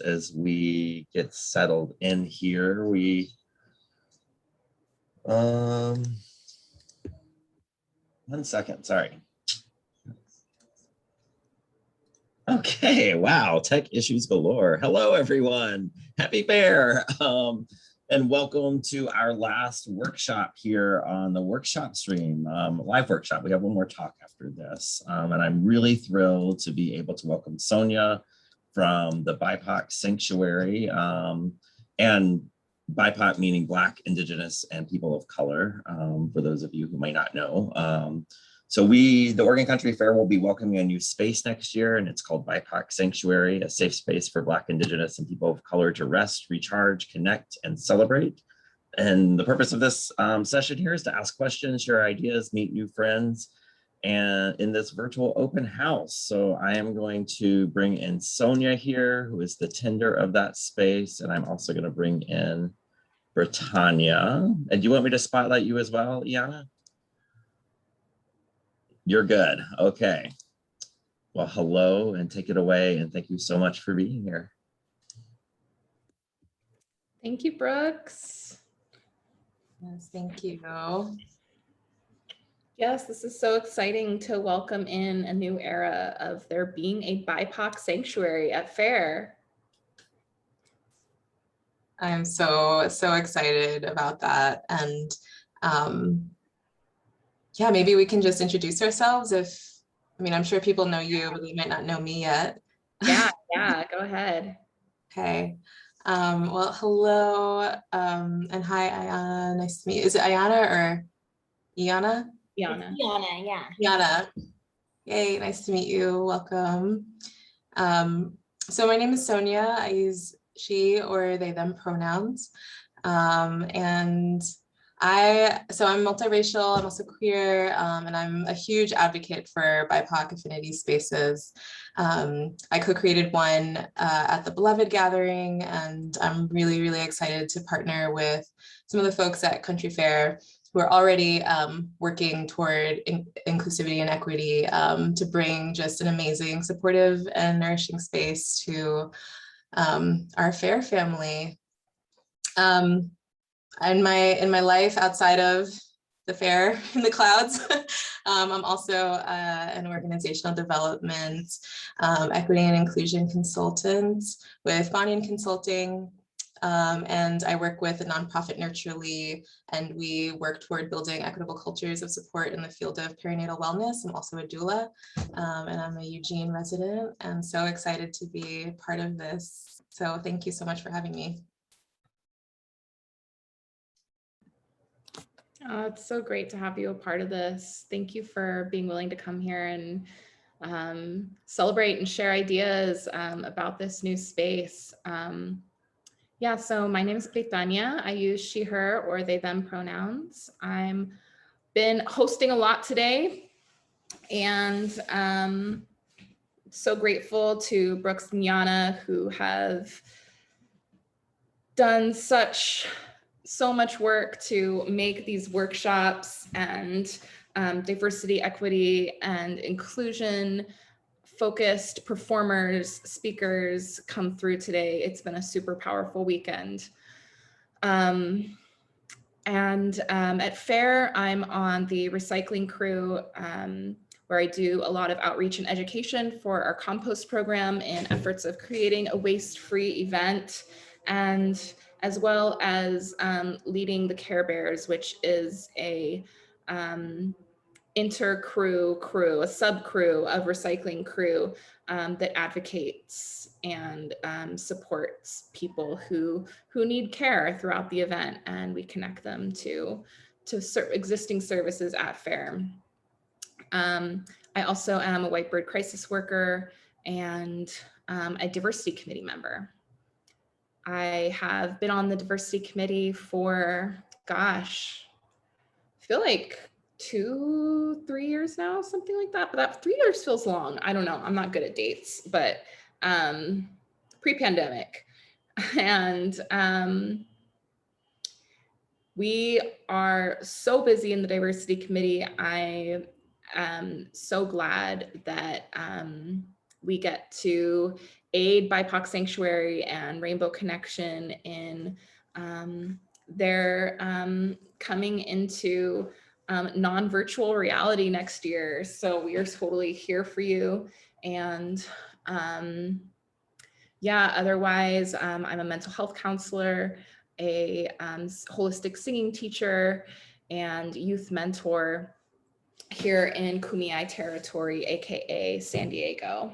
as we get settled in here. One second, sorry. Okay, wow, tech issues galore. Hello, everyone. Happy Fair. And welcome to our last workshop here on the workshop stream, live workshop. We have one more talk after this. And I'm really thrilled to be able to welcome Sonia from the BIPOC Sanctuary, and BIPOC meaning Black, Indigenous, and people of color, for those of you who might not know. So the Oregon Country Fair will be welcoming a new space next year, and it's called BIPOC Sanctuary, a safe space for Black, Indigenous, and people of color to rest, recharge, connect, and celebrate. And the purpose of this session here is to ask questions, share ideas, meet new friends, and in this virtual open house. So I am going to bring in Sonia here, who is the tender of that space, and I'm also going to bring in Britannia. And do you want me to spotlight you as well, Iana? You're good. Okay. Well, hello and take it away. And thank you so much for being here. Thank you, Brooks. Yes, thank you. Yes, this is so exciting to welcome in a new era of there being a BIPOC sanctuary at Fair. I'm so excited about that. And yeah, maybe we can just introduce ourselves. I'm sure people know you, but they might not know me yet. Yeah, go ahead. Okay. Well, hello, and hi, Ayana. Nice to meet you. Is it Ayana or Iana? Iana. Iana, yeah. Iana. Yay, nice to meet you. Welcome. So my name is Sonia. I use she or they them pronouns. And I'm multiracial, I'm also queer, and I'm a huge advocate for BIPOC affinity spaces. I co-created one at the Beloved Gathering, and I'm really, really excited to partner with some of the folks at Country Fair who are already working toward inclusivity and equity to bring just an amazing, supportive and nourishing space to our Fair family. In my life outside of the Fair in the clouds, I'm also an organizational development, equity and inclusion consultant with Bonnian Consulting. And I work with a nonprofit, Nurturely, and we work toward building equitable cultures of support in the field of perinatal wellness. I'm also a doula, and I'm a Eugene resident, and so excited to be part of this. So thank you so much for having me. It's so great to have you a part of this. Thank you for being willing to come here and celebrate and share ideas about this new space. Yeah, so my name is Britannia. I use she, her, or they, them pronouns. I'm been hosting a lot today, and so grateful to Brooks and Yana, who have done so much work to make these workshops and diversity, equity, and inclusion focused performers, speakers come through today. It's been a super powerful weekend. And at Fair, I'm on the recycling crew, where I do a lot of outreach and education for our compost program in efforts of creating a waste-free event, and as well as leading the Care Bears, which is a inter-crew, a sub-crew of recycling crew that advocates and supports people who need care throughout the event, and we connect them to existing services at Fair. I also am a white bird crisis worker and a diversity committee member. I have been on the diversity committee for, gosh, I feel like 2-3 years now, something like that. But that 3 years feels long. I don't know. I'm not good at dates, but pre-pandemic. And we are so busy in the diversity committee. I am so glad that we get to aid BIPOC Sanctuary and Rainbow Connection in their coming into non-virtual reality next year. So we are totally here for you. And yeah, otherwise, I'm a mental health counselor, a holistic singing teacher, and youth mentor here in Kumeyaay territory, AKA San Diego.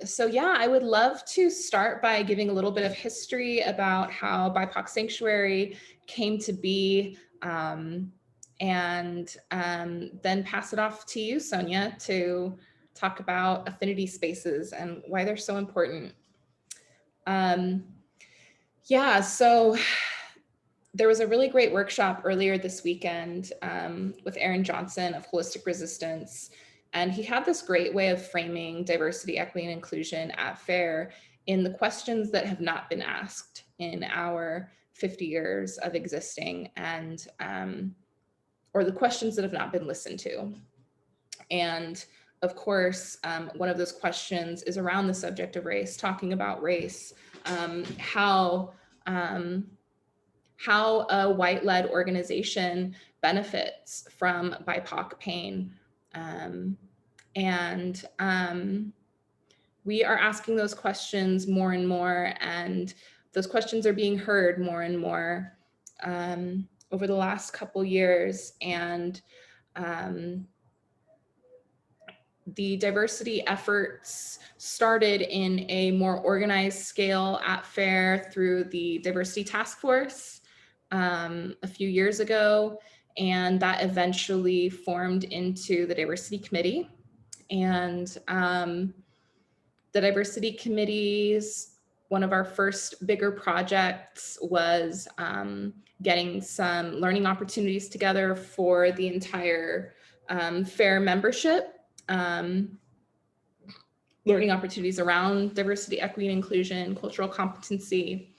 So yeah, I would love to start by giving a little bit of history about how BIPOC Sanctuary came to be, and then pass it off to you, Sonia, to talk about affinity spaces and why they're so important. Yeah, so there was a really great workshop earlier this weekend with Aaron Johnson of Holistic Resistance. And he had this great way of framing diversity, equity, and inclusion at FAIR in the questions that have not been asked in our 50 years of existing, and or the questions that have not been listened to. And of course, one of those questions is around the subject of race, talking about race, how a white-led organization benefits from BIPOC pain. We are asking those questions more and more, and those questions are being heard more and more over the last couple years. And the diversity efforts started in a more organized scale at FAIR through the Diversity Task Force a few years ago, and that eventually formed into the Diversity Committee. And the Diversity Committee's one of our first bigger projects was getting some learning opportunities together for the entire FAIR membership. Learning opportunities around diversity, equity, and inclusion, cultural competency.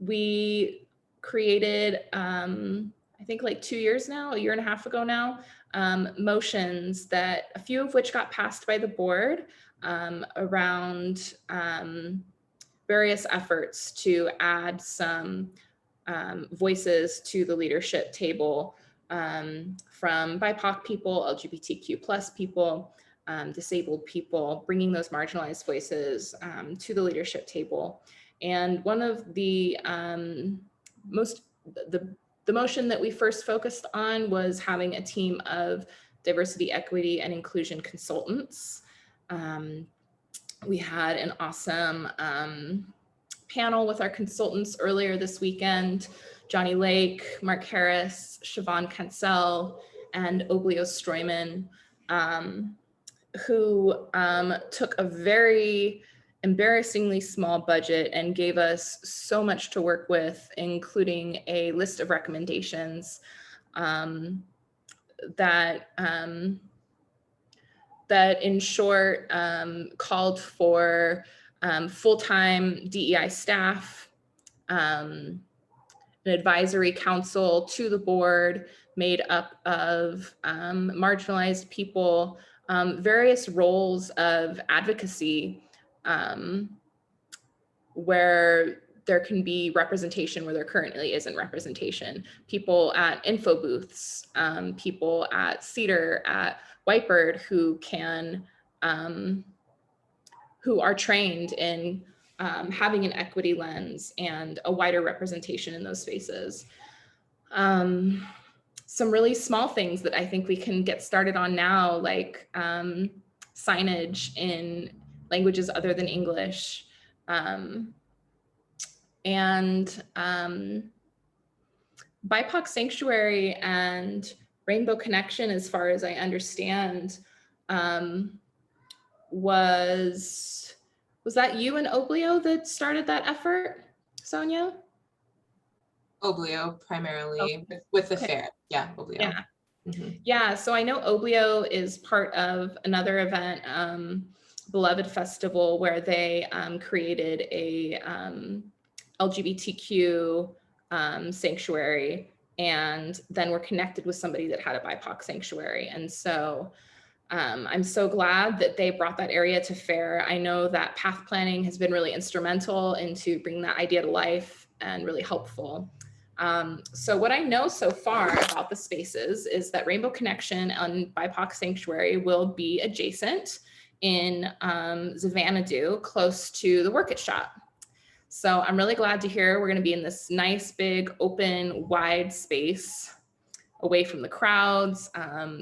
We created, I think like 2 years now, a year and a half ago now, motions that a few of which got passed by the board around various efforts to add some voices to the leadership table from BIPOC people, LGBTQ plus people, disabled people, bringing those marginalized voices to the leadership table. And one of the the motion that we first focused on was having a team of diversity, equity, and inclusion consultants. We had an awesome panel with our consultants earlier this weekend, Johnny Lake, Mark Harris, Siobhan Cancel, and Oblio Stroyman, who took a very embarrassingly small budget and gave us so much to work with, including a list of recommendations that in short called for full-time DEI staff, an advisory council to the board made up of marginalized people, various roles of advocacy where there can be representation where there currently isn't representation. People at info booths, people at Cedar, at Whitebird who can, who are trained in having an equity lens and a wider representation in those spaces. Some really small things that I think we can get started on now, like signage in languages other than English. BIPOC Sanctuary and Rainbow Connection, as far as I understand, was that you and Oblio that started that effort, Sonia? Oblio primarily, with the FAIR. Yeah, Oblio. Yeah. Yeah, so I know Oblio is part of another event, Beloved Festival, where they created a LGBTQ sanctuary, and then were connected with somebody that had a BIPOC sanctuary. And so I'm so glad that they brought that area to FAIR. I know that path planning has been really instrumental into bringing that idea to life and really helpful. So what I know so far about the spaces is that Rainbow Connection and BIPOC Sanctuary will be adjacent in Xanadu, close to the Work It Shop. So I'm really glad to hear we're going to be in this nice, big, open, wide space away from the crowds.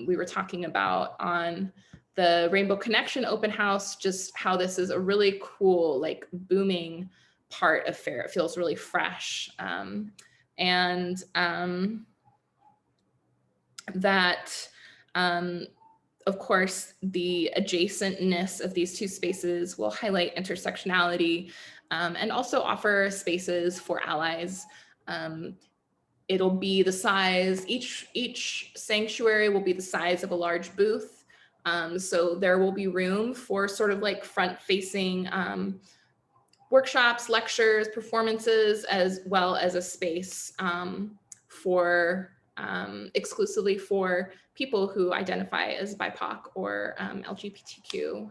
We were talking about on the Rainbow Connection open house, just how this is a really cool, like booming part of FAIR. It feels really fresh. Of course, the adjacentness of these two spaces will highlight intersectionality and also offer spaces for allies. It'll be the size, each sanctuary will be the size of a large booth. So there will be room for sort of like front-facing workshops, lectures, performances, as well as a space for exclusively for people who identify as BIPOC or LGBTQAI+.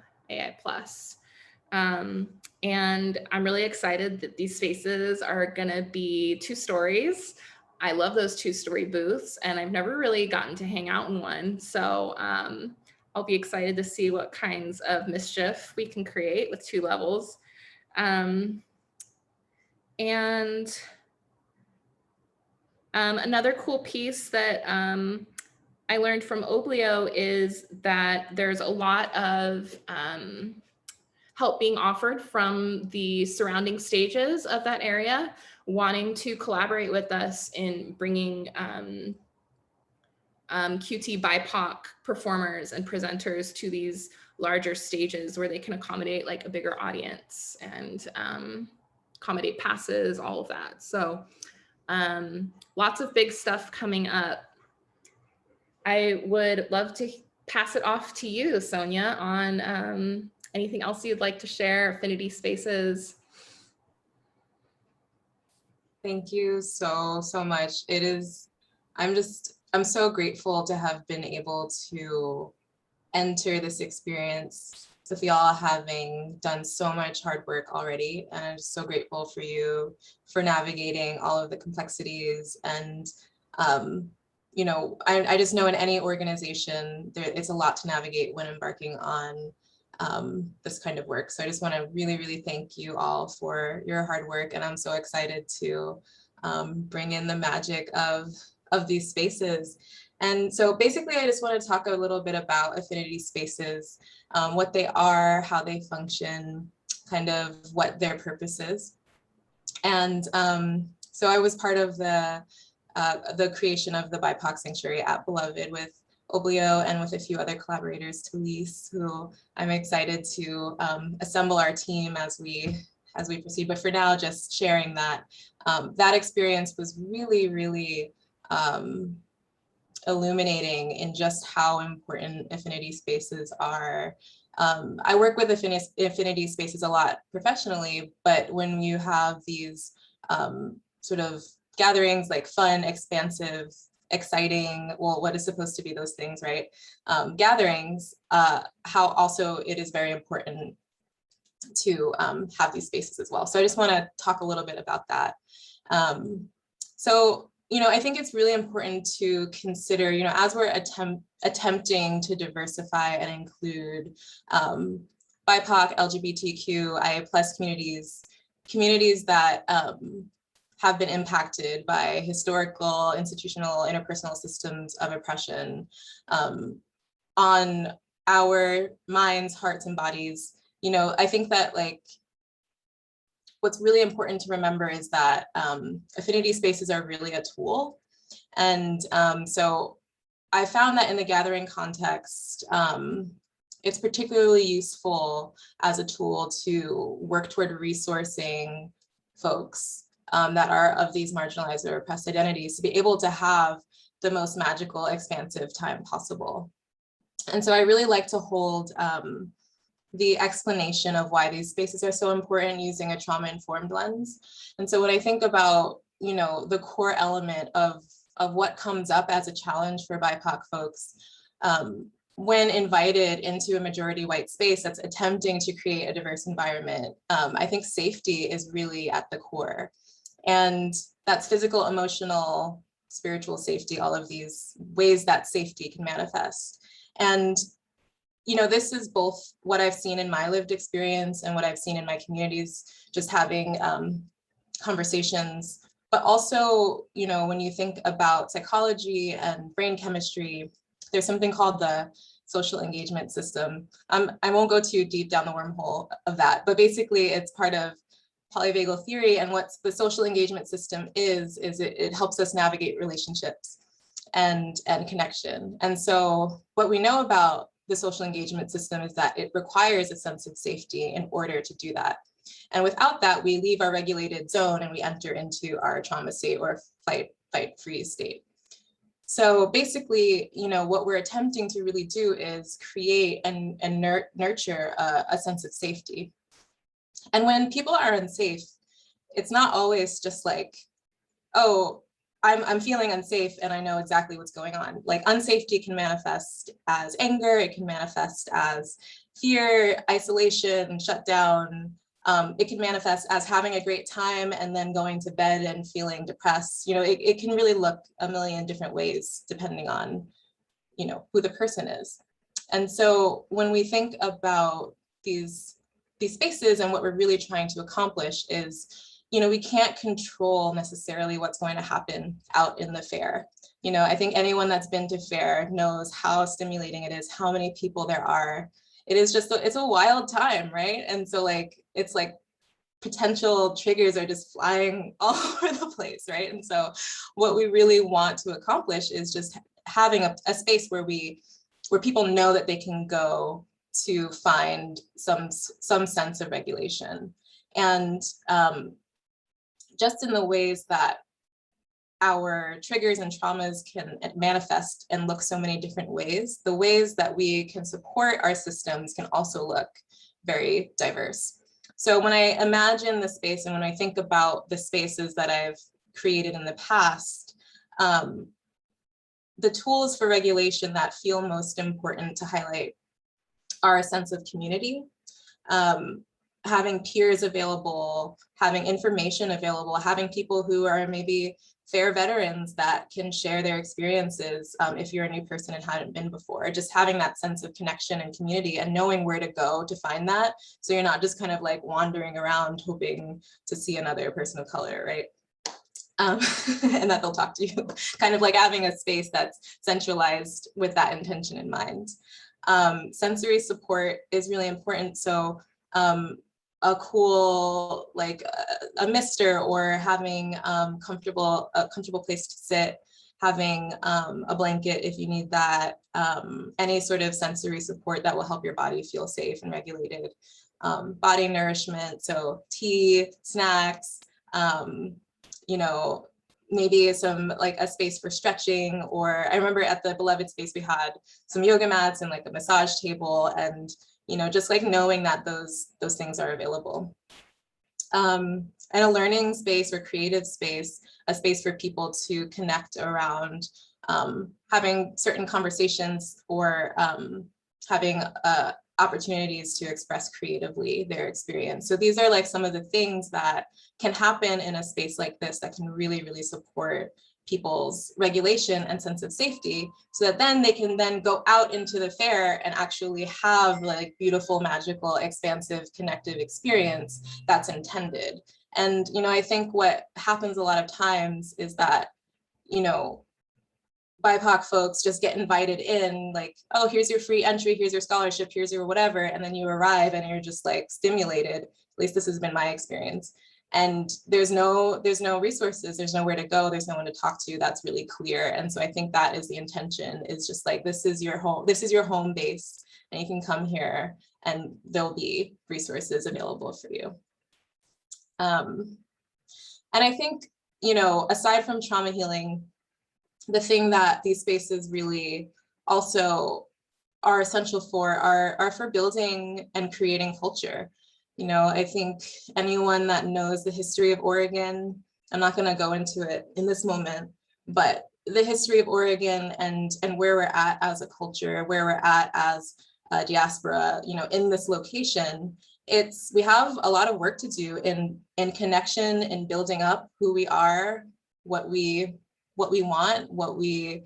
And I'm really excited that these spaces are gonna be 2 stories. I love those 2-story booths, and I've never really gotten to hang out in one. So I'll be excited to see what kinds of mischief we can create with 2 levels. Another cool piece that I learned from Oblio is that there's a lot of help being offered from the surrounding stages of that area, wanting to collaborate with us in bringing QT BIPOC performers and presenters to these larger stages where they can accommodate like a bigger audience and accommodate passes, all of that. So lots of big stuff coming up. I would love to pass it off to you, Sonia, on anything else you'd like to share, affinity spaces. Thank you so much. I'm so grateful to have been able to enter this experience with y'all having done so much hard work already. And I'm just so grateful for you for navigating all of the complexities. And, you know, I just know in any organization, it's a lot to navigate when embarking on this kind of work. So I just want to really thank you all for your hard work. And I'm so excited to bring in the magic of these spaces. And so basically, I just want to talk a little bit about affinity spaces, what they are, how they function, kind of what their purpose is. And so I was part of the creation of the BIPOC Sanctuary at Beloved with Oblio and with a few other collaborators, Talise, who I'm excited to assemble our team as we proceed. But for now, just sharing that that experience was really illuminating in just how important affinity spaces are. I work with affinity spaces a lot professionally, but when you have these sort of gatherings like fun, expansive, exciting, well, what is supposed to be those things, right? Gatherings, how also it is very important to have these spaces as well. So I just want to talk a little bit about that. So, you know, I think it's really important to consider, you know, as we're attempting to diversify and include BIPOC, LGBTQIA+ communities that have been impacted by historical, institutional, interpersonal systems of oppression on our minds, hearts, and bodies. You know, I think that like what's really important to remember is that affinity spaces are really a tool. And so I found that in the gathering context, it's particularly useful as a tool to work toward resourcing folks that are of these marginalized or oppressed identities to be able to have the most magical, expansive time possible. And so I really like to hold the explanation of why these spaces are so important using a trauma-informed lens. And so when I think about, you know, the core element of what comes up as a challenge for BIPOC folks, when invited into a majority white space that's attempting to create a diverse environment, I think safety is really at the core. And that's physical, emotional, spiritual safety, all of these ways that safety can manifest. And, you know, this is both what I've seen in my lived experience and what I've seen in my communities, just having conversations, but also, you know, when you think about psychology and brain chemistry, there's something called the social engagement system. I won't go too deep down the wormhole of that, but basically it's part of polyvagal theory. And what the social engagement system is it helps us navigate relationships and connection. And so what we know about the social engagement system is that it requires a sense of safety in order to do that. And without that, we leave our regulated zone and we enter into our trauma state or fight, freeze state. So basically, you know, what we're attempting to really do is create and nurture a sense of safety. And when people are unsafe, it's not always just like, oh, I'm feeling unsafe and I know exactly what's going on. Like unsafety can manifest as anger, it can manifest as fear, isolation, shutdown. It can manifest as having a great time and then going to bed and feeling depressed. You know, it can really look a million different ways depending on, you know, who the person is. And so when we think about these spaces and what we're really trying to accomplish is, you know, we can't control necessarily what's going to happen out in the fair. You know, I think anyone that's been to fair knows how stimulating it is, how many people there are. It is just, it's a wild time, right? And so like, it's like potential triggers are just flying all over the place, right? And so what we really want to accomplish is just having a space where people know that they can go to find some sense of regulation. And just in the ways that our triggers and traumas can manifest and look so many different ways, the ways that we can support our systems can also look very diverse. So when I imagine the space and when I think about the spaces that I've created in the past, the tools for regulation that feel most important to highlight are a sense of community, having peers available, having information available, having people who are maybe fair veterans that can share their experiences if you're a new person and hadn't been before, just having that sense of connection and community and knowing where to go to find that. So you're not just kind of like wandering around hoping to see another person of color, right? And that they'll talk to you, kind of like having a space that's centralized with that intention in mind. Sensory support is really important. So a cool, like a mister or having a comfortable place to sit, having a blanket if you need that, any sort of sensory support that will help your body feel safe and regulated. Body nourishment, so tea, snacks, you know, maybe some like a space for stretching, or I remember at the Beloved space we had some yoga mats and like a massage table, and you know, just like knowing that those things are available. And a learning space or creative space, a space for people to connect around having certain conversations or having opportunities to express creatively their experience. So these are like some of the things that can happen in a space like this that can really, really support people's regulation and sense of safety, so that then they can then go out into the fair and actually have like beautiful, magical, expansive, connective experience that's intended. And, you know, I think what happens a lot of times is that, you know, BIPOC folks just get invited in like, oh, here's your free entry, here's your scholarship, here's your whatever. And then you arrive and you're just like stimulated. At least this has been my experience. And there's no resources, there's nowhere to go, there's no one to talk to. That's really clear. And so I think that is the intention, is just like, this is your home base, and you can come here and there'll be resources available for you. And I think, you know, aside from trauma healing, the thing that these spaces really also are essential for are for building and creating culture. You know, I think anyone that knows the history of Oregon, I'm not going to go into it in this moment, but the history of Oregon and where we're at as a culture, where we're at as a diaspora, you know, in this location, we have a lot of work to do in connection and building up who we are, what we want, what we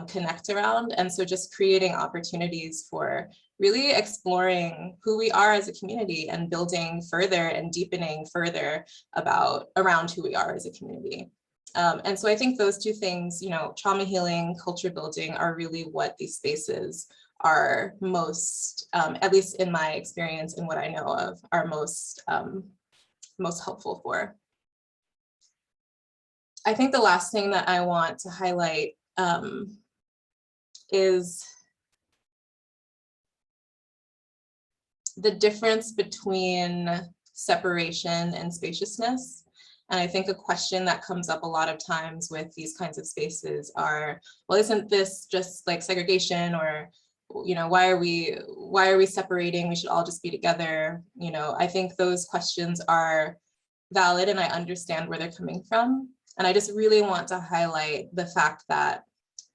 connect around. And so just creating opportunities for really exploring who we are as a community and building further and deepening further around who we are as a community. And so I think those two things, you know, trauma healing, culture building, are really what these spaces are most, at least in my experience and what I know of, are most helpful for. I think the last thing that I want to highlight is the difference between separation and spaciousness. And I think a question that comes up a lot of times with these kinds of spaces are, well, isn't this just like segregation, or, you know, why are we separating? We should all just be together. You know, I think those questions are valid and I understand where they're coming from. And I just really want to highlight the fact that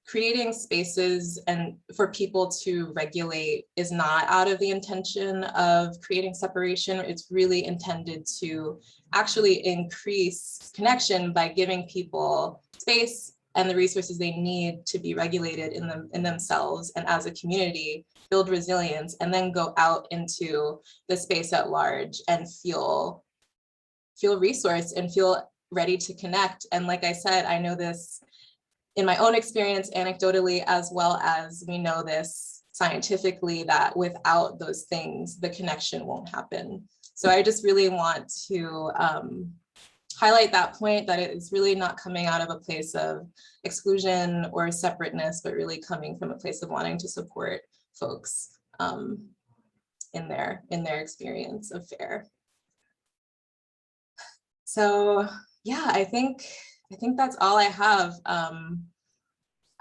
creating spaces and for people to regulate is not out of the intention of creating separation. It's really intended to actually increase connection by giving people space and the resources they need to be regulated in themselves and as a community, build resilience, and then go out into the space at large and feel resourced and feel ready to connect. And like I said, I know this in my own experience anecdotally, as well as we know this scientifically, that without those things, the connection won't happen. So I just really want to highlight that point, that it is really not coming out of a place of exclusion or separateness, but really coming from a place of wanting to support folks in their experience of FAIR. So yeah, I think that's all I have.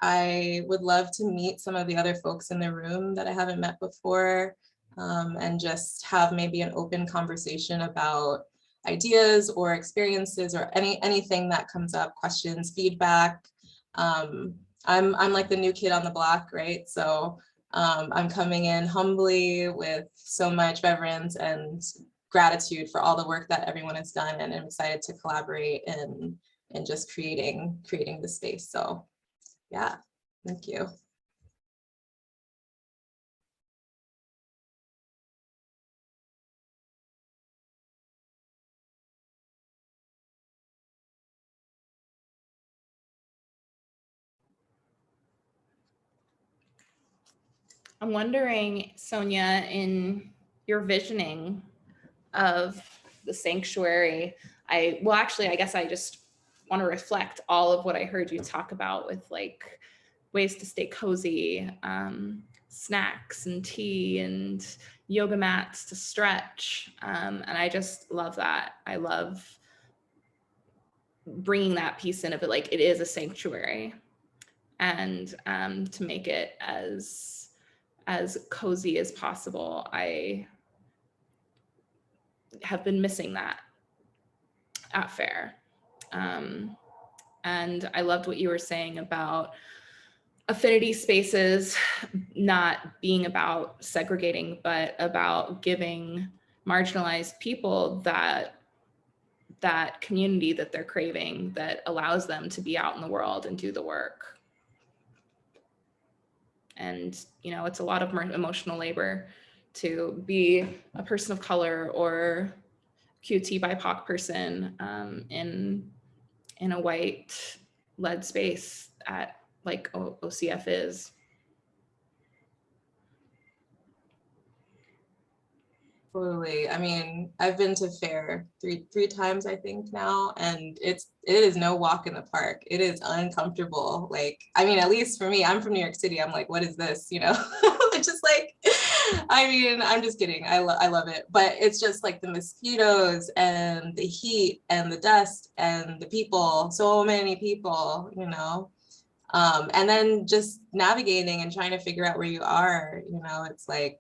I would love to meet some of the other folks in the room that I haven't met before, and just have maybe an open conversation about ideas or experiences or anything that comes up, questions, feedback. I'm like the new kid on the block, right? So I'm coming in humbly with so much reverence and gratitude for all the work that everyone has done, and I'm excited to collaborate in just creating the space. So yeah, thank you. I'm wondering, Sonia, in your visioning of the sanctuary, I guess I just want to reflect all of what I heard you talk about with like ways to stay cozy, snacks and tea and yoga mats to stretch. And I just love that. I love bringing that piece in of it, like it is a sanctuary, and to make it as cozy as possible. I have been missing that at FAIR. And I loved what you were saying about affinity spaces not being about segregating, but about giving marginalized people that community that they're craving, that allows them to be out in the world and do the work. And, you know, it's a lot of emotional labor to be a person of color or QT BIPOC person in a white led space at like OCF is. Totally. I mean, I've been to FAIR three times, I think now, and it is no walk in the park. It is uncomfortable. Like, I mean, at least for me, I'm from New York City. I'm like, what is this? You know, it's just like, I mean, I'm just kidding. I love it, but it's just like the mosquitoes and the heat and the dust and the people, so many people, you know, and then just navigating and trying to figure out where you are, you know, it's like,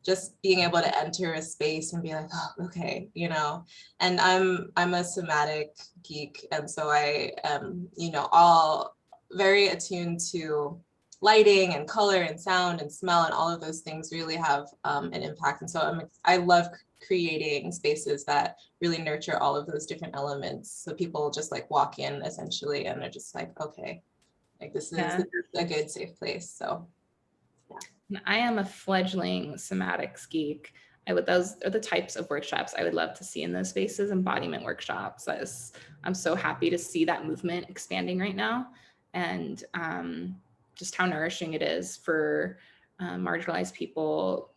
just being able to enter a space and be like, oh, okay, you know, and I'm a somatic geek. And so I am, you know, all very attuned to lighting and color and sound and smell, and all of those things really have an impact. And so I love creating spaces that really nurture all of those different elements. So people just like walk in essentially and they're just like, okay, like this is a good, safe place. So yeah. I am a fledgling somatics geek. Those are the types of workshops I would love to see in those spaces, embodiment workshops. I'm so happy to see that movement expanding right now, and just how nourishing it is for marginalized people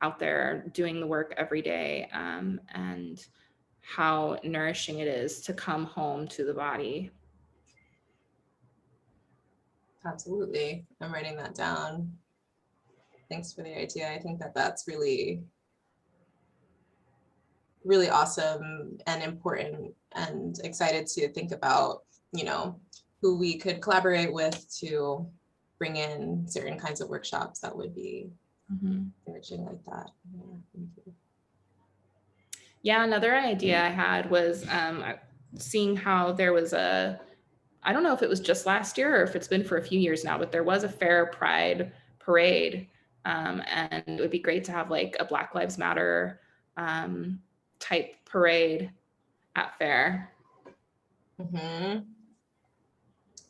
out there doing the work every day, and how nourishing it is to come home to the body. Absolutely. I'm writing that down. Thanks for the idea. I think that that's really, really awesome and important, and excited to think about, you know, who we could collaborate with to bring in certain kinds of workshops that would be enriching like that. Yeah, thank you. Yeah, another idea I had was seeing how there was I don't know if it was just last year or if it's been for a few years now, but there was a Fair Pride parade. And it would be great to have like a Black Lives Matter type parade at Fair.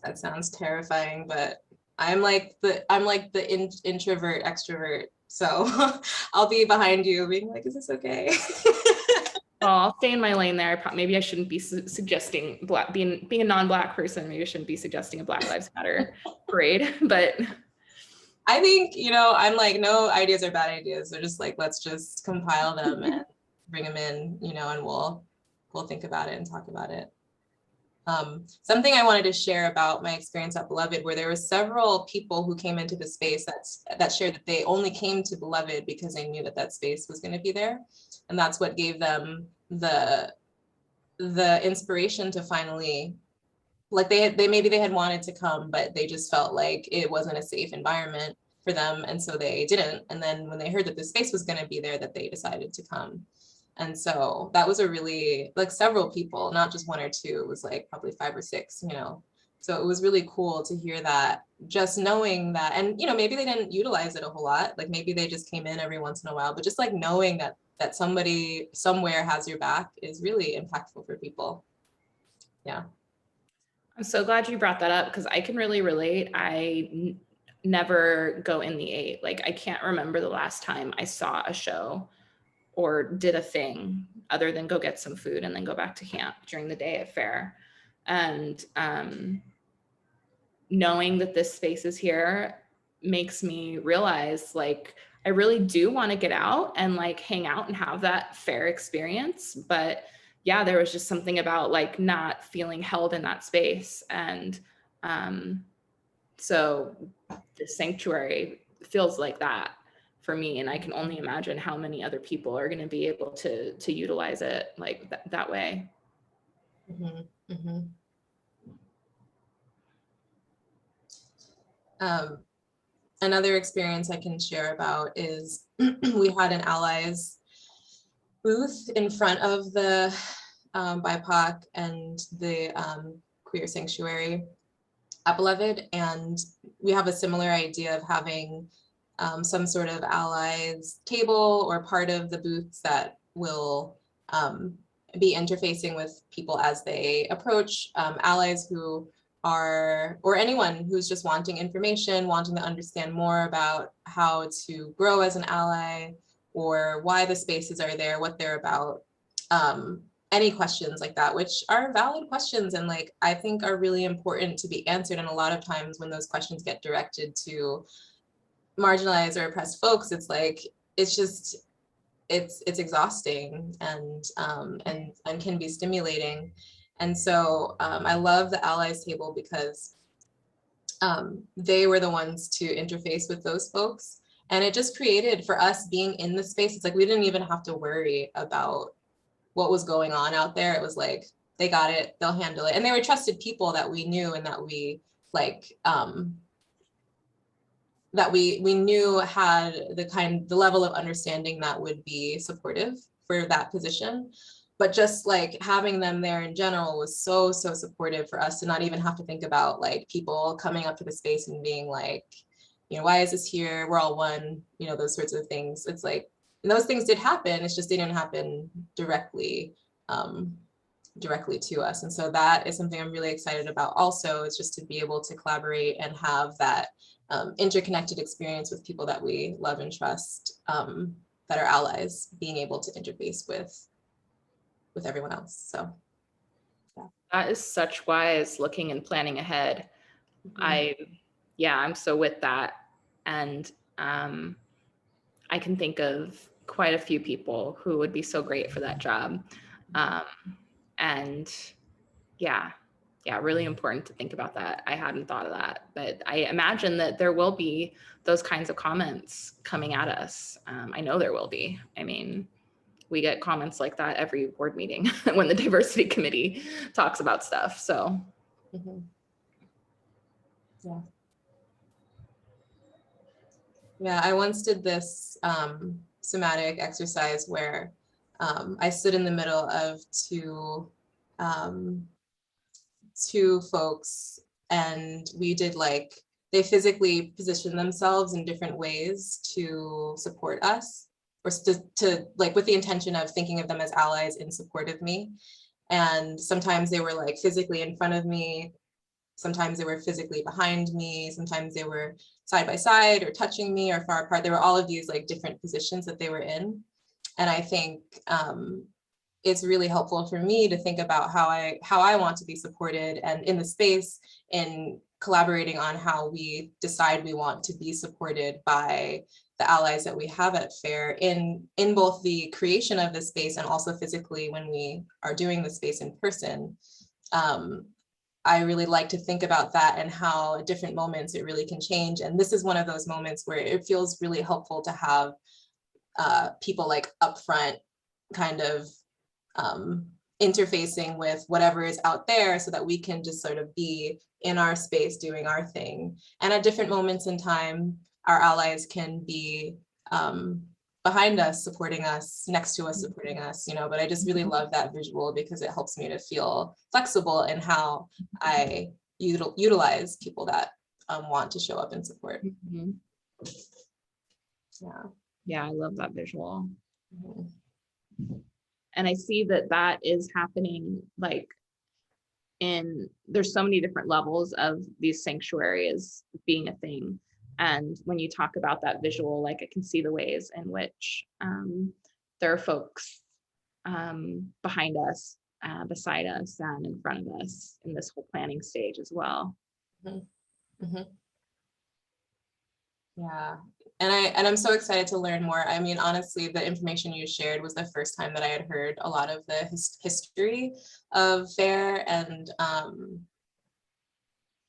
That sounds terrifying, but I'm like the introvert extrovert. So I'll be behind you being like, is this okay? Well, I'll stay in my lane there. Maybe I shouldn't be suggesting being a non-Black person. Maybe I shouldn't be suggesting a Black Lives Matter parade, but I think, you know, I'm like, no ideas are bad ideas. They're just like, let's just compile them and bring them in, you know, and we'll think about it and talk about it. Something I wanted to share about my experience at Beloved, where there were several people who came into the space that shared that they only came to Beloved because they knew that that space was going to be there. And that's what gave them the inspiration to finally, like maybe they had wanted to come, but they just felt like it wasn't a safe environment for them. And so they didn't. And then when they heard that the space was going to be there, that they decided to come. And so that was a really, like several people, not just one or two, it was like probably 5 or 6, you know. So it was really cool to hear that, just knowing that, and, you know, maybe they didn't utilize it a whole lot. Like maybe they just came in every once in a while, but just like knowing that somebody somewhere has your back is really impactful for people. Yeah. I'm so glad you brought that up, because I can really relate. I never go in the 8. Like I can't remember the last time I saw a show or did a thing other than go get some food and then go back to camp during the day at Fair. And knowing that this space is here makes me realize, like, I really do want to get out and like hang out and have that Fair experience. But yeah, there was just something about like not feeling held in that space. And so the sanctuary feels like that for me, and I can only imagine how many other people are going to be able to utilize it like that way. Another experience I can share about is we had an allies booth in front of the BIPOC and the queer sanctuary at Beloved, and we have a similar idea of having some sort of allies table or part of the booths that will be interfacing with people as they approach, allies who are, or anyone who's just wanting information, wanting to understand more about how to grow as an ally, or why the spaces are there, what they're about. Any questions like that, which are valid questions and like I think are really important to be answered. And a lot of times when those questions get directed to marginalized or oppressed folks, it's like it's exhausting and can be stimulating. And so I love the allies table because they were the ones to interface with those folks, and it just created, for us being in the space, it's like we didn't even have to worry about what was going on out there. It was like, they got it, they'll handle it. And they were trusted people that we knew and that we like, that we knew had the level of understanding that would be supportive for that position. but just like having them there in general was so supportive for us to not even have to think about like people coming up to the space and being like, you know, why is this here? We're all one, you know, those sorts of things. It's like, and those things did happen. It's just they didn't happen directly to us. And so that is something I'm really excited about also, is just to be able to collaborate and have that interconnected experience with people that we love and trust, that are allies, being able to interface with everyone else. So yeah. That is such wise looking and planning ahead. I'm so with that. And I can think of quite a few people who would be so great for that job. And yeah, really important to think about that. I hadn't thought of that, but I imagine that there will be those kinds of comments coming at us. I know there will be. I mean, we get comments like that every board meeting when the diversity committee talks about stuff. So. Yeah, I once did this somatic exercise where I stood in the middle of two folks, and we did like, they physically positioned themselves in different ways to support us, or to like with the intention of thinking of them as allies in support of me. And sometimes they were like physically in front of me, sometimes they were physically behind me, sometimes they were side by side or touching me or far apart. There were all of these like different positions that they were in. And I think it's really helpful for me to think about how I want to be supported, and in the space, in collaborating on how we decide we want to be supported by the allies that we have at FAIR in both the creation of the space and also physically when we are doing the space in person. I really like to think about that and how at different moments it really can change. And this is one of those moments where it feels really helpful to have people like upfront kind of interfacing with whatever is out there so that we can just sort of be in our space doing our thing. And at different moments in time, our allies can be behind us, supporting us, next to us, supporting us, you know, but I just really love that visual because it helps me to feel flexible in how I utilize people that want to show up and support. Yeah, I love that visual. And I see that is happening like there's so many different levels of these sanctuaries being a thing. And when you talk about that visual, like I can see the ways in which there are folks behind us, beside us, and in front of us in this whole planning stage as well. Yeah, and I'm so excited to learn more. I mean, honestly, the information you shared was the first time that I had heard a lot of the history of FAIR, and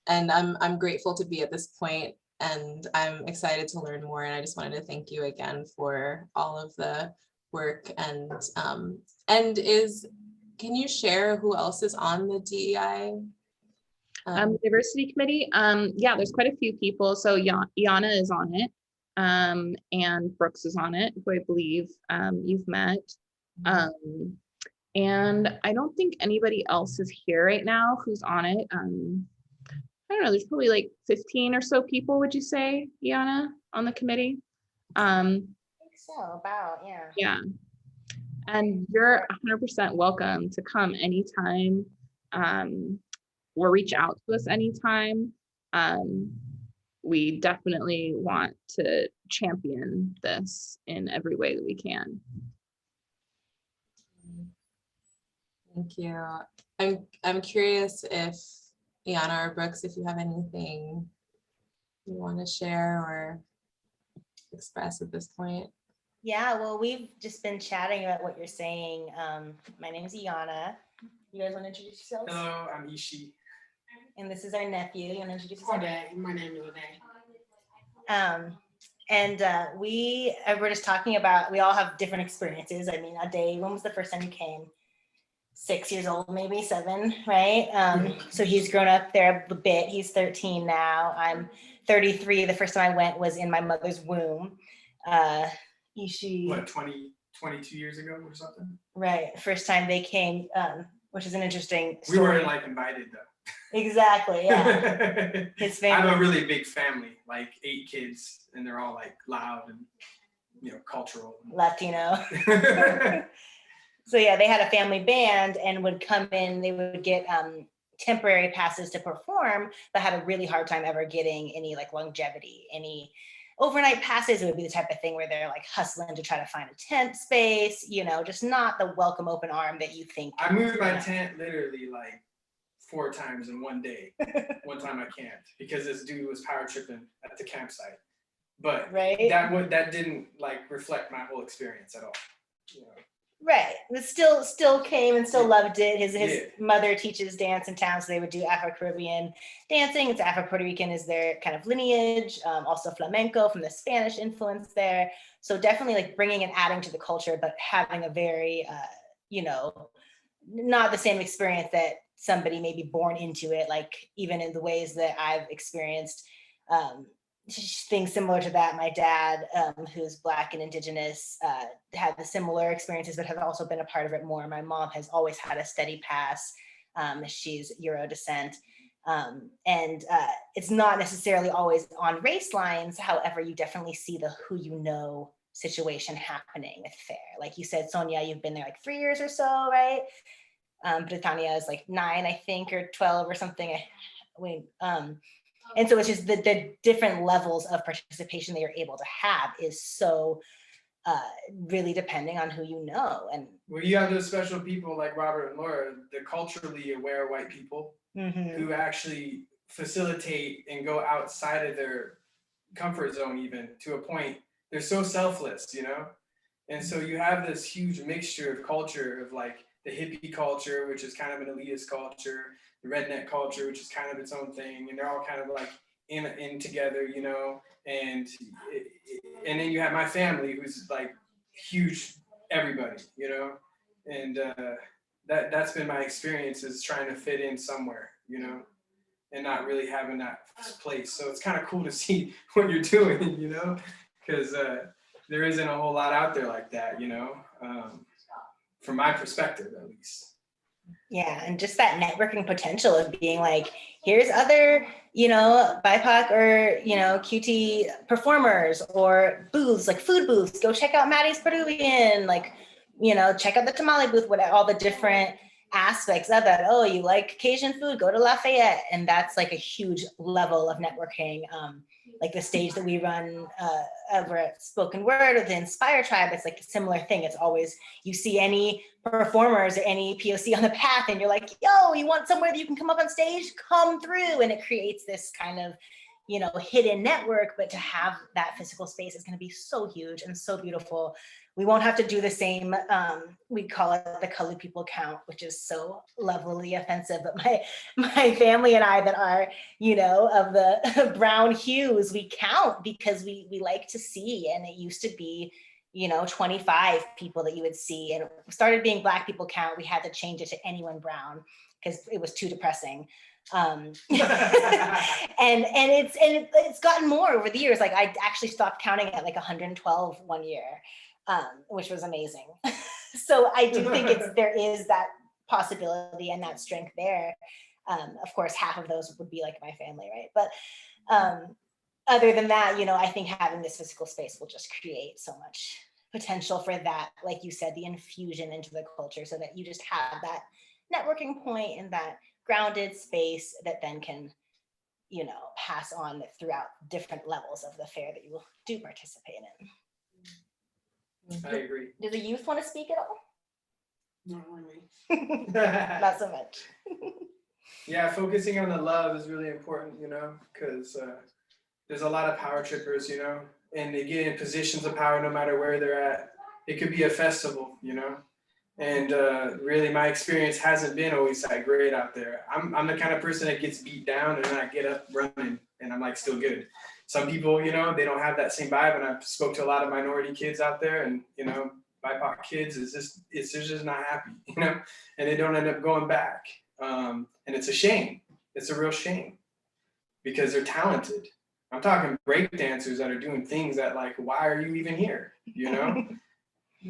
I'm grateful to be at this point, and I'm excited to learn more. And I just wanted to thank you again for all of the work. And can you share who else is on the DEI? Diversity committee? Yeah, there's quite a few people. So Iana is on it, and Brooks is on it, who I believe you've met. And I don't think anybody else is here right now who's on it. I don't know, there's probably like 15 or so people, would you say, Iana, on the committee? I think so, about, yeah. Yeah. And you're 100% welcome to come anytime, or reach out to us anytime. We definitely want to champion this in every way that we can. Thank you. I'm curious if Iana or Brooks, if you have anything you want to share or express at this point. Yeah, well, we've just been chatting about what you're saying. My name is Iana. You guys want to introduce yourselves? Hello, I'm Ishi. And this is our nephew. You want to introduce yourself? My name is Ade. And we were just talking about, we all have different experiences. I mean, Ade, when was the first time you came? 6 years old, maybe 7, right? So he's grown up there a bit. He's 13 now. I'm 33. The first time I went was in my mother's womb. Ishi. What, 20? 22 years ago or something. Right. First time they came, which is an interesting We story. weren't like invited though. Exactly. Yeah. His I have family. a really big family, like 8 kids, and they're all like loud and, you know, cultural. Latino. So yeah, they had a family band and would come in, they would get temporary passes to perform, but had a really hard time ever getting any like longevity, any overnight passes. It would be the type of thing where they're like hustling to try to find a tent space, you know, just not the welcome open arm that you think. I moved my tent literally like 4 times in one day. One time I can't because this dude was power tripping at the campsite. But right. that didn't like reflect my whole experience at all. You know? Right. But still came and still loved it. His Yeah. mother teaches dance in town, so they would do Afro-Caribbean dancing. It's Afro-Puerto Rican is their kind of lineage. Also flamenco from the Spanish influence there. So definitely like bringing and adding to the culture, but having a very, you know, not the same experience that somebody may be born into it, like even in the ways that I've experienced things similar to that. My dad, who's Black and Indigenous, had the similar experiences, but has also been a part of it more. My mom has always had a steady pass. She's Euro descent. And it's not necessarily always on race lines. However, you definitely see the who you know situation happening with FAIR. Like you said, Sonia, you've been there like 3 years or so, right? Britannia is like 9, I think, or 12 or something. And so it's just the different levels of participation that you're able to have is so really depending on who you know. And well, you have those special people like Robert and Laura, the culturally aware white people who actually facilitate and go outside of their comfort zone, even to a point. They're so selfless, you know? And so you have this huge mixture of culture of like the hippie culture, which is kind of an elitist culture, the redneck culture, which is kind of its own thing, and they're all kind of like in together, you know. And then you have my family, who's like huge everybody, you know. And that's been my experience, is trying to fit in somewhere, you know, and not really having that place. So it's kind of cool to see what you're doing, you know, because there isn't a whole lot out there like that, you know, from my perspective at least. Yeah, and just that networking potential of being like, here's other, you know, BIPOC or, you know, QT performers or booths, like food booths. Go check out Maddie's Peruvian, like, you know, check out the tamale booth, all the different aspects of that. Oh, you like Cajun food, go to Lafayette. And that's like a huge level of networking. Like the stage that we run over at Spoken Word or the Inspire Tribe, it's like a similar thing. It's always, you see any performers or any POC on the path and you're like, yo, you want somewhere that you can come up on stage? Come through. And it creates this kind of, you know, hidden network, but to have that physical space is going to be so huge and so beautiful. We won't have to do the same, we call it the colored people count, which is so levelly offensive, but my family and I that are, you know, of the brown hues, we count because we like to see. And it used to be, you know, 25 people that you would see, and it started being Black people count. We had to change it to anyone brown because it was too depressing. And it's gotten more over the years. Like I actually stopped counting at like 112 one year, which was amazing. So I do think there is that possibility and that strength there. Of course, half of those would be like my family, right? But other than that, you know, I think having this physical space will just create so much potential for that, like you said, the infusion into the culture, so that you just have that networking point and that grounded space that then can, you know, pass on throughout different levels of the fair that you do participate in. I agree. Do the youth want to speak at all? Not really. Not so much. Yeah, focusing on the love is really important, you know, because there's a lot of power trippers, you know, and they get in positions of power no matter where they're at. It could be a festival, you know, and really my experience hasn't been always that great out there. I'm the kind of person that gets beat down and then I get up running and I'm like still good. Some people, you know, they don't have that same vibe, and I've spoke to a lot of minority kids out there, and, you know, BIPOC kids they're just not happy, you know, and they don't end up going back. And it's a shame. It's a real shame because they're talented. I'm talking break dancers that are doing things that, like, why are you even here? You know,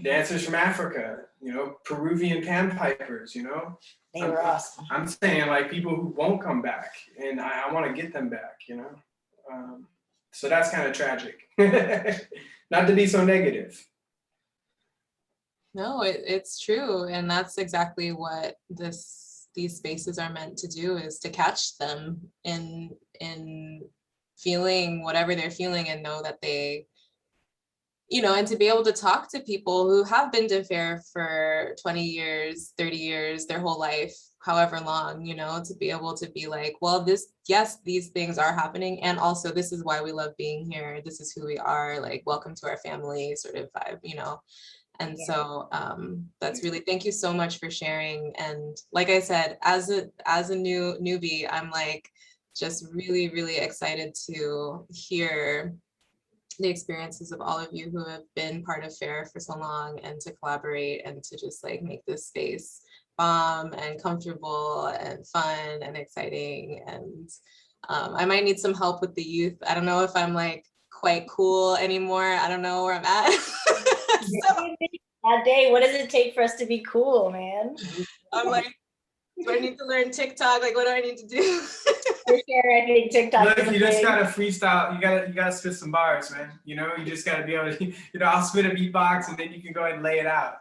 dancers from Africa, you know, Peruvian panpipers, you know. They were awesome. I'm saying like people who won't come back, and I want to get them back, you know. So that's kind of tragic. Not to be so negative. No, it's true, and that's exactly what these spaces are meant to do, is to catch them in feeling whatever they're feeling and know that they, you know, and to be able to talk to people who have been to fair for 20 years, 30 years, their whole life, however long, you know, to be able to be like, well, yes, these things are happening. And also this is why we love being here. This is who we are, like, welcome to our family sort of vibe, you know? And so that's really, thank you so much for sharing. And like I said, as a newbie, I'm like, just really, really excited to hear the experiences of all of you who have been part of FAIR for so long, and to collaborate and to just like make this space bomb and comfortable and fun and exciting. And I might need some help with the youth. I don't know if I'm like quite cool anymore. I don't know where I'm at. That day, what does it take for us to be cool, man? I'm like, do I need to learn TikTok? Like, what do I need to do? For sure, I think TikTok. Look, you just gotta freestyle. You gotta spit some bars, man. You know, you just gotta be able to. You know, I'll spit a beatbox, and then you can go ahead and lay it out.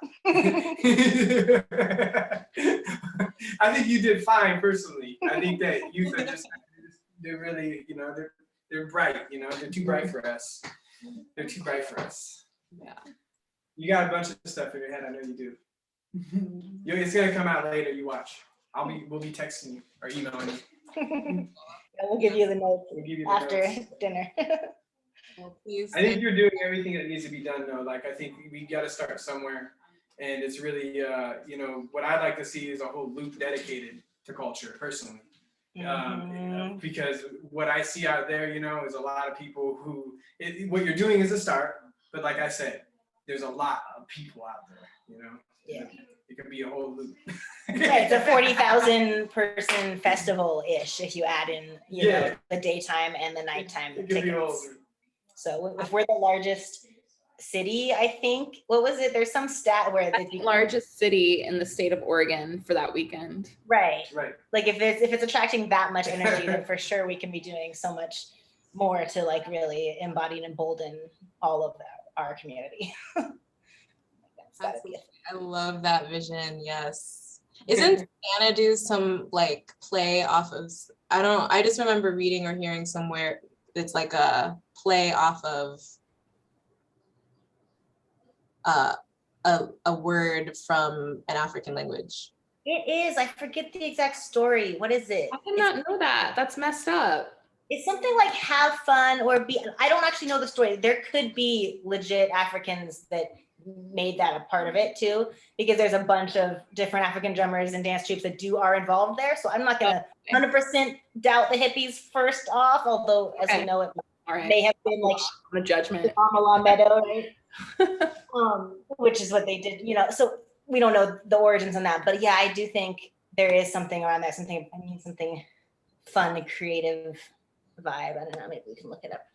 I think you did fine, personally. I think that youth are they're really, you know, they're bright. You know, they're too bright for us. They're too bright for us. Yeah. You got a bunch of stuff in your head. I know you do. It's gonna come out later. You watch. We'll be texting you or emailing you. We'll give you the notes after dinner. Well, please. I think you're doing everything that needs to be done, though. Like, I think we got to start somewhere, and it's really, you know, what I'd like to see is a whole loop dedicated to culture, personally. Because what I see out there, you know, is a lot of people who, what you're doing is a start, but like I said, there's a lot of people out there, you know. Yeah. It could be a whole loop. Right, it's a 40,000 person festival-ish if you add in, you know, the daytime and the nighttime tickets. So if we're the largest city, I think, what was it? There's some stat where the largest city in the state of Oregon for that weekend. Right. Right. Like if it's attracting that much energy, then for sure we can be doing so much more to like really embody and embolden all of our community. I love that vision. Yes. Isn't Xanadu some like play off of, I just remember reading or hearing somewhere it's like a play off of a word from an African language. It is. I forget the exact story. What is it? I did not know that. That's messed up. It's something like have fun or be, I don't actually know the story. There could be legit Africans that made that a part of it too, because there's a bunch of different African drummers and dance troops that are involved there. So I'm not gonna 100% doubt the hippies first off, although as we know it may have been like a judgment. Amala Meadow, right? Which is what they did, you know. So we don't know the origins on that, but yeah, I do think there is something around there, something fun and creative vibe. I don't know, maybe we can look it up.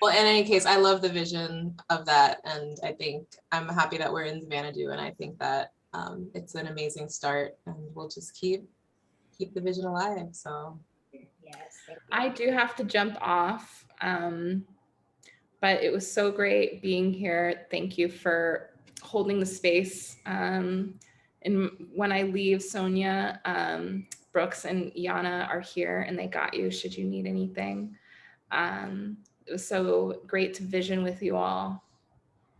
Well, in any case, I love the vision of that, and I think I'm happy that we're in Xanadu, and I think that it's an amazing start, and we'll just keep the vision alive. So yes, I do have to jump off, but it was so great being here. Thank you for holding the space. And when I leave, Sonia, Brooks and Yana are here, and they got you should you need anything. It was so great to vision with you all.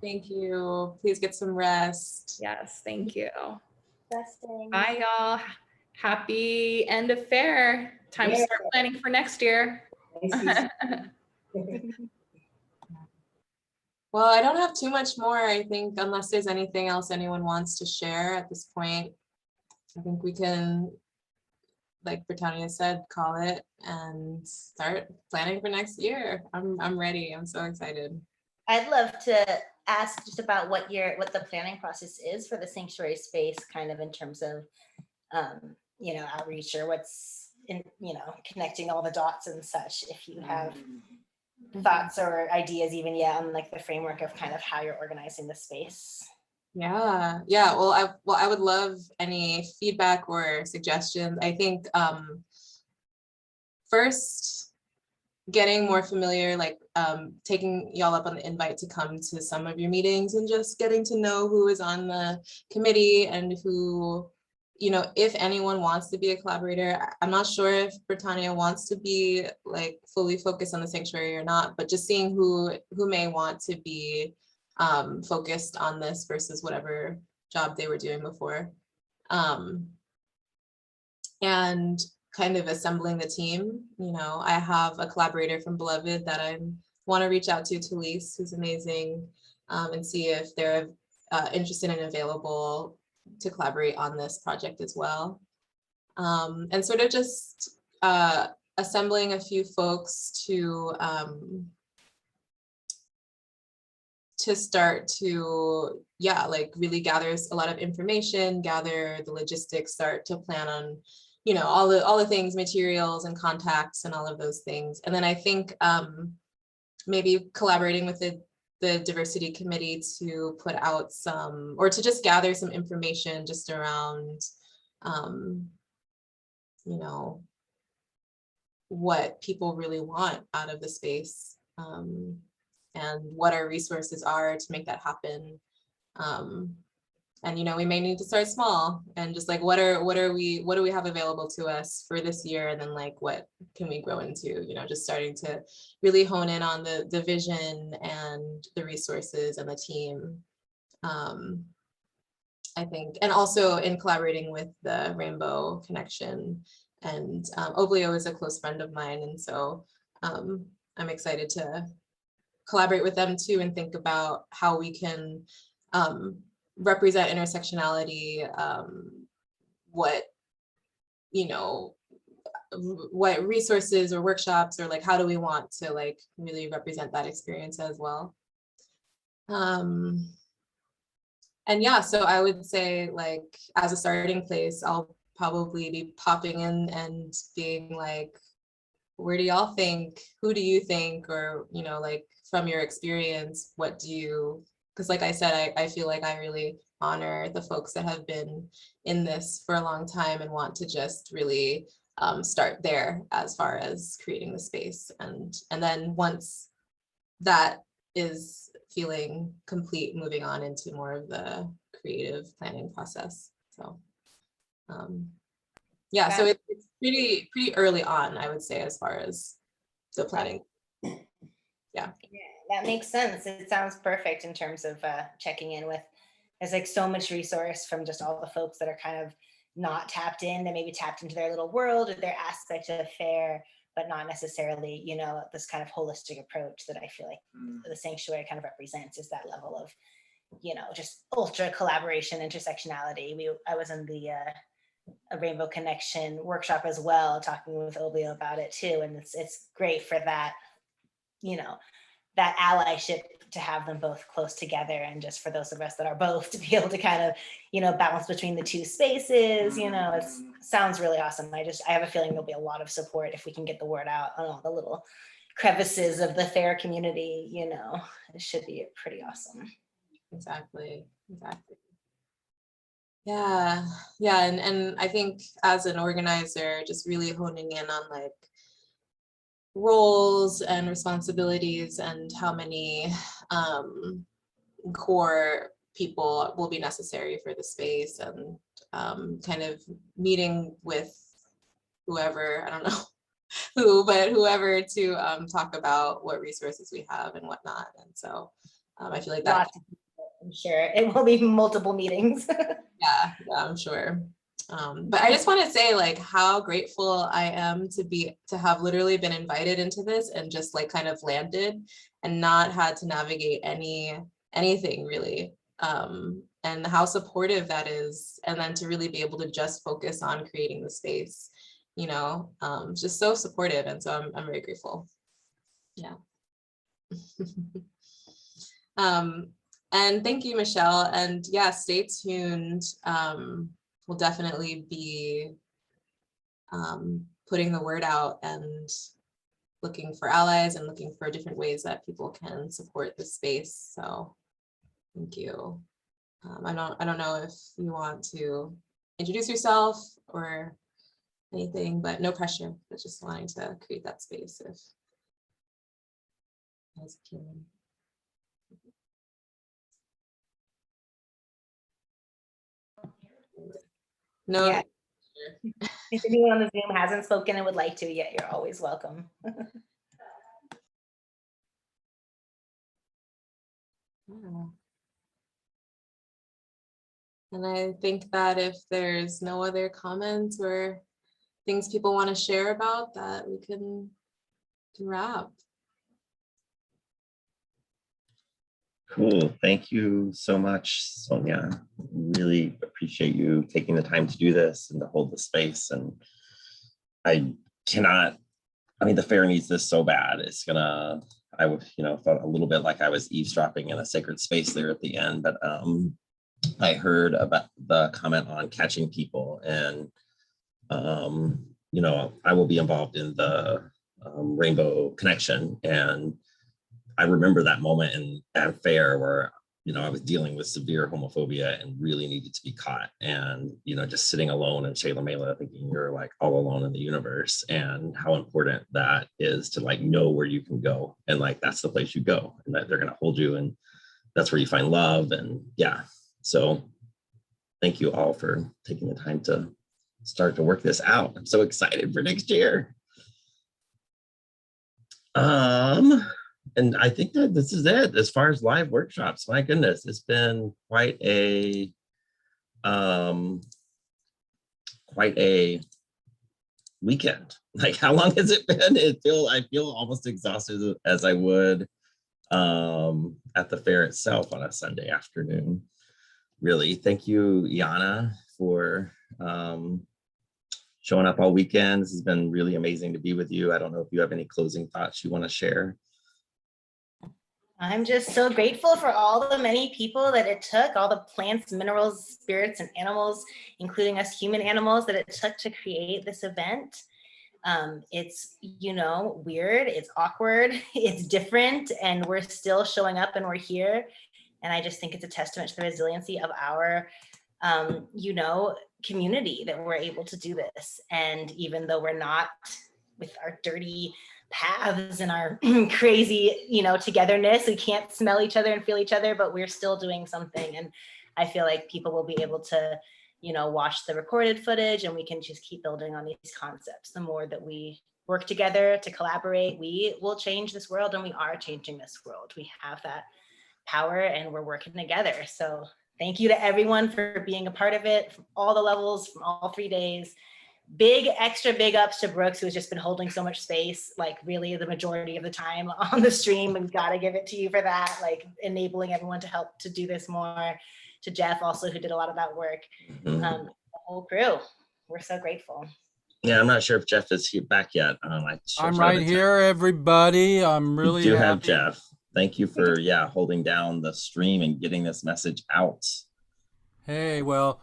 Thank you. Please get some rest. Yes, thank you. Resting. Bye, y'all. Happy end of fair. Time to start planning for next year. Well, I don't have too much more, I think, unless there's anything else anyone wants to share at this point. I think we can, like Britannia said, call it and start planning for next year. I'm ready. I'm so excited. I'd love to ask just about what the planning process is for the sanctuary space, kind of in terms of you know, outreach or what's in, you know, connecting all the dots and such. If you have thoughts or ideas even yet on like the framework of kind of how you're organizing the space? Yeah. Well, I would love any feedback or suggestions. I think first, getting more familiar, like taking y'all up on the invite to come to some of your meetings and just getting to know who is on the committee and who, you know, if anyone wants to be a collaborator. I'm not sure if Britannia wants to be like fully focused on the sanctuary or not, but just seeing who may want to be focused on this versus whatever job they were doing before. And kind of assembling the team. You know, I have a collaborator from Beloved that I want to reach out to, Talise, who's amazing, and see if they're interested and available to collaborate on this project as well. And sort of just assembling a few folks to start to, yeah, like really gather a lot of information, gather the logistics, start to plan on, you know, all the things, materials and contacts and all of those things. And then I think maybe collaborating with the diversity committee to put out some, or to just gather some information just around, you know, what people really want out of the space, and what our resources are to make that happen. And, you know, we may need to start small and just like, what do we have available to us for this year? And then like, what can we grow into, you know, just starting to really hone in on the vision and the resources and the team. I think, and also in collaborating with the Rainbow Connection, and Oblio is a close friend of mine. And so I'm excited to collaborate with them too and think about how we can represent intersectionality, what, you know, what resources or workshops, or like how do we want to like really represent that experience as well. And yeah, so I would say like as a starting place, I'll probably be popping in and being like, where do y'all think, who do you think, or, you know, like from your experience, what do you, because like I said, I feel like I really honor the folks that have been in this for a long time and want to just really start there as far as creating the space. And then once that is feeling complete, moving on into more of the creative planning process. So yeah, so it's pretty early on, I would say, as far as the planning. Yeah, that makes sense. It sounds perfect in terms of checking in with, there's like so much resource from just all the folks that are kind of not tapped in, that maybe tapped into their little world or their aspect of fair, but not necessarily, you know, this kind of holistic approach that I feel like the sanctuary kind of represents, is that level of, you know, just ultra collaboration, intersectionality. I was in the a Rainbow Connection workshop as well, talking with Oblio about it too. And it's great for that, you know, that allyship, to have them both close together, and just for those of us that are both to be able to kind of, you know, balance between the two spaces, you know, it sounds really awesome. I have a feeling there'll be a lot of support if we can get the word out on all the little crevices of the FAIR community, you know, it should be pretty awesome. Exactly. Yeah, and I think as an organizer, just really honing in on like roles and responsibilities and how many core people will be necessary for the space, and kind of meeting with whoever, I don't know who, but whoever, to talk about what resources we have and whatnot. And so I feel like that. Lots of people, I'm sure it will be multiple meetings. Yeah, I'm sure. But I just want to say like how grateful I am to have literally been invited into this and just like kind of landed and not had to navigate anything really, and how supportive that is, and then to really be able to just focus on creating the space, you know, just so supportive. And so I'm very grateful. Yeah. And thank you, Michelle. And yeah, stay tuned. We'll definitely be putting the word out and looking for allies and looking for different ways that people can support the space. So thank you. I don't know if you want to introduce yourself or anything, but no pressure, but just wanting to create that space if you guys can. No. Yeah. If anyone on the Zoom hasn't spoken and would like to yet, you're always welcome. Yeah. And I think that if there's no other comments or things people want to share about, that we can wrap. Cool. Thank you so much, Sonia. Really appreciate you taking the time to do this and to hold the space. And I mean, the fair needs this so bad. It's gonna, I felt a little bit like I was eavesdropping in a sacred space there at the end, but I heard about the comment on catching people, and I will be involved in the Rainbow Connection, and I remember that moment at fair where I was dealing with severe homophobia and really needed to be caught, and just sitting alone in Shayla Mela thinking you're like all alone in the universe, and how important that is to like know where you can go, and like that's the place you go, and that they're going to hold you, and that's where you find love. And yeah, so thank you all for taking the time to start to work this out. I'm so excited for next year. And I think that this is it as far as live workshops. My goodness, it's been quite a weekend. Like, how long has it been? I feel almost exhausted as I would at the fair itself on a Sunday afternoon. Really, thank you, Iana, for showing up all weekend. This has been really amazing to be with you. I don't know if you have any closing thoughts you want to share. I'm just so grateful for all the many people that it took, all the plants, minerals, spirits, and animals, including us human animals, that it took to create this event. It's, weird, it's awkward, it's different, and we're still showing up and we're here. And I just think it's a testament to the resiliency of our, community that we're able to do this. And even though we're not with our dirty paths and our crazy, togetherness, we can't smell each other and feel each other, but we're still doing something. And I feel like people will be able to, watch the recorded footage, and we can just keep building on these concepts. The more that we work together to collaborate, we will change this world, and we are changing this world. We have that power, and we're working together. So thank you to everyone for being a part of it, from all the levels, from all 3 days. Extra big ups to Brooks, who has just been holding so much space, like really the majority of the time on the stream. We've got to give it to you for that, like enabling everyone to help to do this more. To Jeff also, who did a lot of that work. The whole crew, we're so grateful. Yeah, I'm not sure if Jeff is back yet. I'm right here, everybody. I'm really happy. We do happy. have Jeff. Thank you for holding down the stream and getting this message out. Hey, well.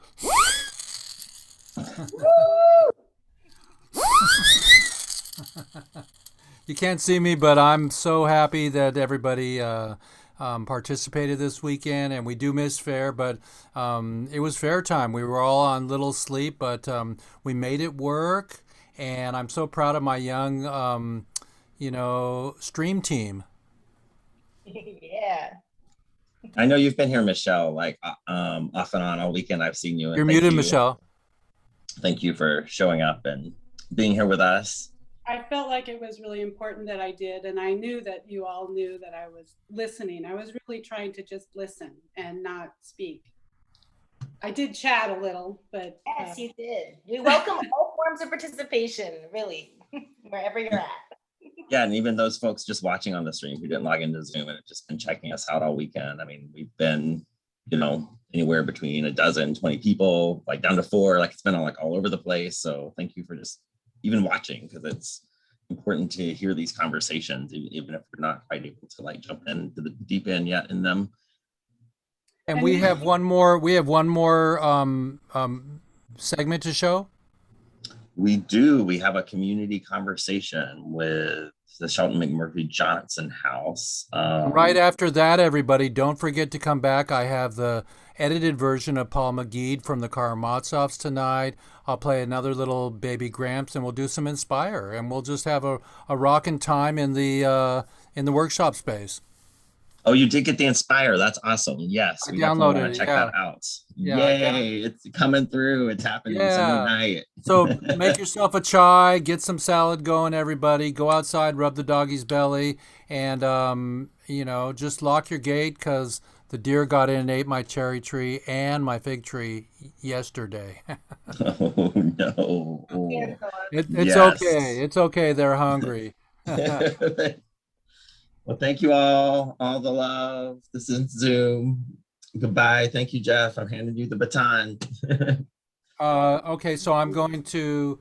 You can't see me, but I'm so happy that everybody participated this weekend, and we do miss fair, but it was fair time. We were all on little sleep, but we made it work, and I'm so proud of my young, stream team. Yeah. I know you've been here, Michelle, like off and on all weekend. I've seen you. And you're muted, Michelle. Thank you for showing up and being here with us. I felt like it was really important that I did, and I knew that you all knew that I was listening. I was really trying to just listen and not speak. I did chat a little, but yes, you did. We welcome all forms of participation, really, wherever you're at. Yeah, and even those folks just watching on the stream who didn't log into Zoom and have just been checking us out all weekend. I mean, we've been, anywhere between a dozen, 20 people, like down to 4. Like it's been all over the place. So thank you for just even watching, because it's important to hear these conversations, even if we're not quite able to jump into the deep end yet in them. And we have one more. Segment to show. We do. We have a community conversation with the Shelton McMurphy Johnson House. Right after that, everybody, don't forget to come back. I have the edited version of Paul McGee from the Karamazovs tonight. I'll play another little Baby Gramps, and we'll do some Inspire, and we'll just have a rocking time in the workshop space. Oh, you did get the Inspire. That's awesome. Yes, I we definitely downloaded want it, to check yeah. that out. Yeah, Yay, it's coming through. It's happening Sunday night. So make yourself a chai, get some salad going, everybody. Go outside, rub the doggy's belly, and just lock your gate because the deer got in and ate my cherry tree and my fig tree yesterday. Oh no. Oh, It's yes. okay. It's okay. They're hungry. Well, thank you all the love. This is Zoom. Goodbye. Thank you, Jeff. I'm handing you the baton. Okay, so I'm going to